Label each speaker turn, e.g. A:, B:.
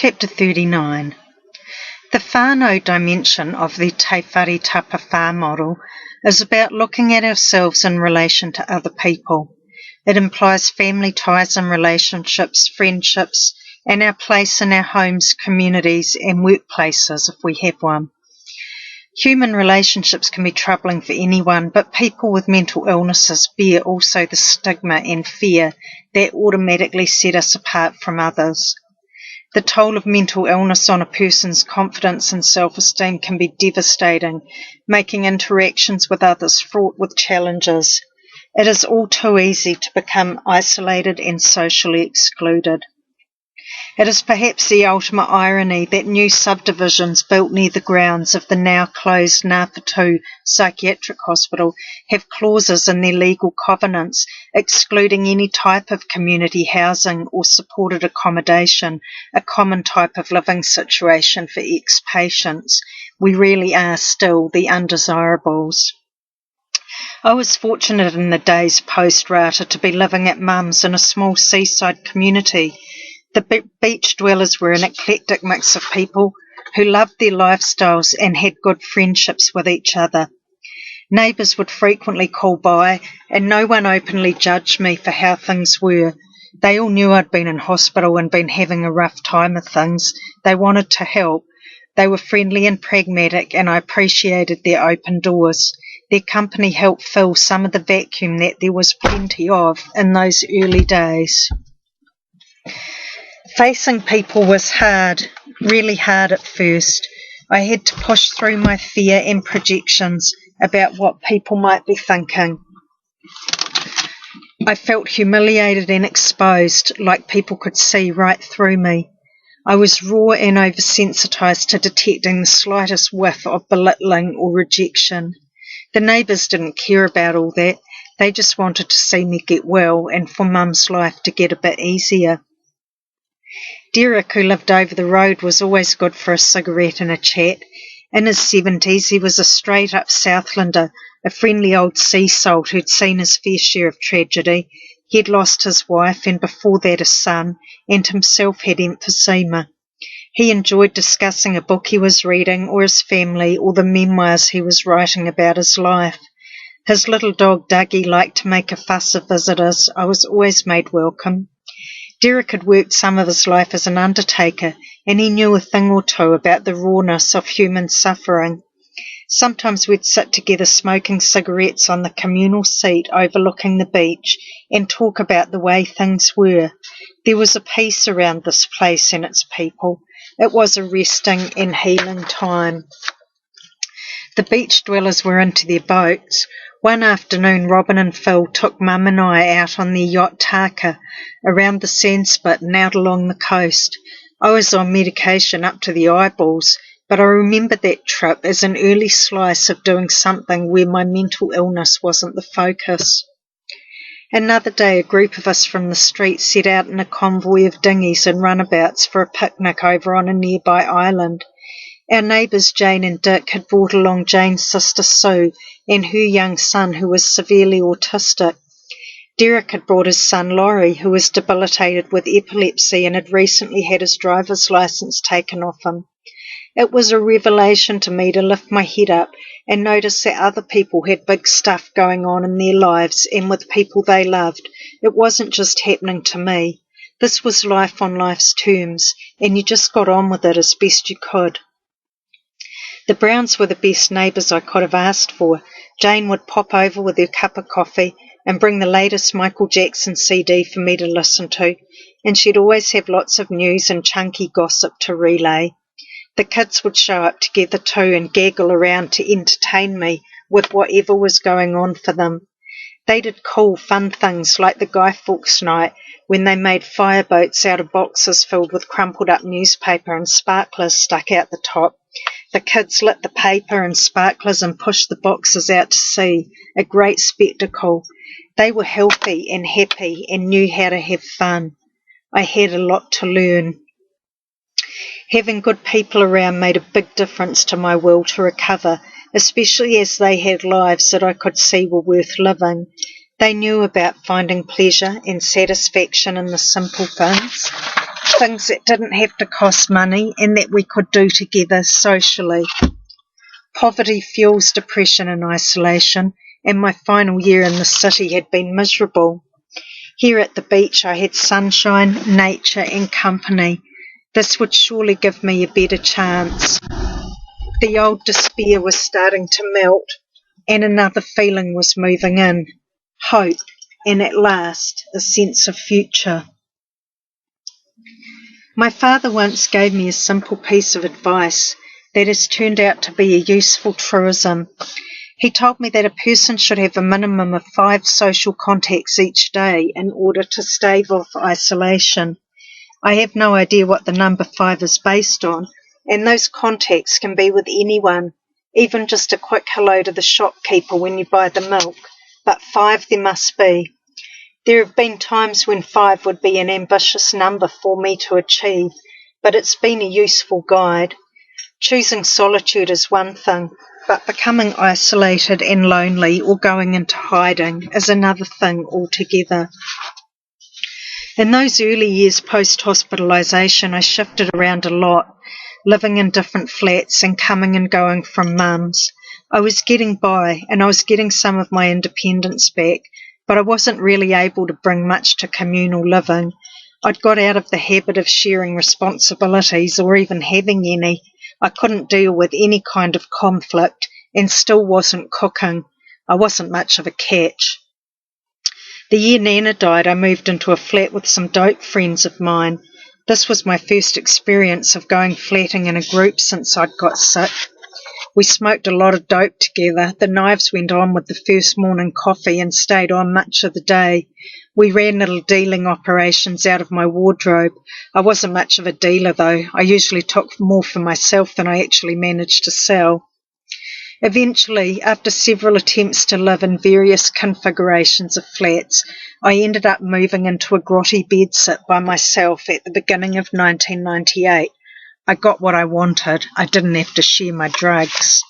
A: Chapter 39. The whānau dimension of the Te Whare Tapa Whā model is about looking at ourselves in relation to other people. It implies family ties and relationships, friendships, and our place in our homes, communities, and workplaces if we have one. Human relationships can be troubling for anyone, but people with mental illnesses bear also the stigma and fear that automatically set us apart from others. The toll of mental illness on a person's confidence and self-esteem can be devastating, making interactions with others fraught with challenges. It is all too easy to become isolated and socially excluded. It is perhaps the ultimate irony that new subdivisions built near the grounds of the now closed Ngāwhatu Psychiatric Hospital have clauses in their legal covenants excluding any type of community housing or supported accommodation, a common type of living situation for ex-patients. We really are still the undesirables. I was fortunate in the days post-Rata to be living at Mum's in a small seaside community. The beach dwellers were an eclectic mix of people who loved their lifestyles and had good friendships with each other. Neighbours would frequently call by, and no one openly judged me for how things were. They all knew I'd been in hospital and been having a rough time of things. They wanted to help. They were friendly and pragmatic, and I appreciated their open doors. Their company helped fill some of the vacuum that there was plenty of in those early days. Facing people was hard, really hard at first. I had to push through my fear and projections about what people might be thinking. I felt humiliated and exposed, like people could see right through me. I was raw and oversensitised to detecting the slightest whiff of belittling or rejection. The neighbours didn't care about all that. They just wanted to see me get well and for Mum's life to get a bit easier. Derek, who lived over the road, was always good for a cigarette and a chat. In his 70s, he was a straight-up Southlander, a friendly old sea salt who'd seen his fair share of tragedy. He'd lost his wife and before that a son, and himself had emphysema. He enjoyed discussing a book he was reading or his family or the memoirs he was writing about his life. His little dog Dougie liked to make a fuss of visitors. I was always made welcome. Derek had worked some of his life as an undertaker, and he knew a thing or two about the rawness of human suffering. Sometimes we'd sit together smoking cigarettes on the communal seat overlooking the beach and talk about the way things were. There was a peace around this place and its people. It was a resting and healing time. The beach dwellers were into their boats. One afternoon, Robin and Phil took Mum and I out on their yacht Taka, around the sandspit and out along the coast. I was on medication up to the eyeballs, but I remember that trip as an early slice of doing something where my mental illness wasn't the focus. Another day, a group of us from the street set out in a convoy of dinghies and runabouts for a picnic over on a nearby island. Our neighbours Jane and Dick had brought along Jane's sister Sue and her young son who was severely autistic. Derek had brought his son Laurie, who was debilitated with epilepsy and had recently had his driver's licence taken off him. It was a revelation to me to lift my head up and notice that other people had big stuff going on in their lives and with people they loved. It wasn't just happening to me. This was life on life's terms, and you just got on with it as best you could. The Browns were the best neighbours I could have asked for. Jane would pop over with her cup of coffee and bring the latest Michael Jackson CD for me to listen to, and she'd always have lots of news and chunky gossip to relay. The kids would show up together too and gaggle around to entertain me with whatever was going on for them. They did cool, fun things like the Guy Fawkes night when they made fireboats out of boxes filled with crumpled up newspaper and sparklers stuck out the top. The kids lit the paper and sparklers and pushed the boxes out to sea, a great spectacle. They were healthy and happy and knew how to have fun. I had a lot to learn. Having good people around made a big difference to my will to recover, especially as they had lives that I could see were worth living. They knew about finding pleasure and satisfaction in the simple things. things that didn't have to cost money and that we could do together socially. Poverty fuels depression and isolation, and my final year in the city had been miserable. Here at the beach I had sunshine, nature and company. This would surely give me a better chance. The old despair was starting to melt, and another feeling was moving in. Hope, and at last, a sense of future. My father once gave me a simple piece of advice that has turned out to be a useful truism. He told me that a person should have a minimum of 5 social contacts each day in order to stave off isolation. I have no idea what the number 5 is based on, and those contacts can be with anyone, even just a quick hello to the shopkeeper when you buy the milk, but 5 there must be. There have been times when 5 would be an ambitious number for me to achieve, but it's been a useful guide. Choosing solitude is one thing, but becoming isolated and lonely or going into hiding is another thing altogether. In those early years post-hospitalisation, I shifted around a lot, living in different flats and coming and going from mum's. I was getting by, and I was getting some of my independence back, but I wasn't really able to bring much to communal living. I'd got out of the habit of sharing responsibilities or even having any. I couldn't deal with any kind of conflict and still wasn't cooking. I wasn't much of a catch. The year Nana died, I moved into a flat with some dope friends of mine. This was my first experience of going flatting in a group since I'd got sick. We smoked a lot of dope together. The knives went on with the first morning coffee and stayed on much of the day. We ran little dealing operations out of my wardrobe. I wasn't much of a dealer though. I usually took more for myself than I actually managed to sell. Eventually, after several attempts to live in various configurations of flats, I ended up moving into a grotty bedsit by myself at the beginning of 1998. I got what I wanted. I didn't have to share my drugs.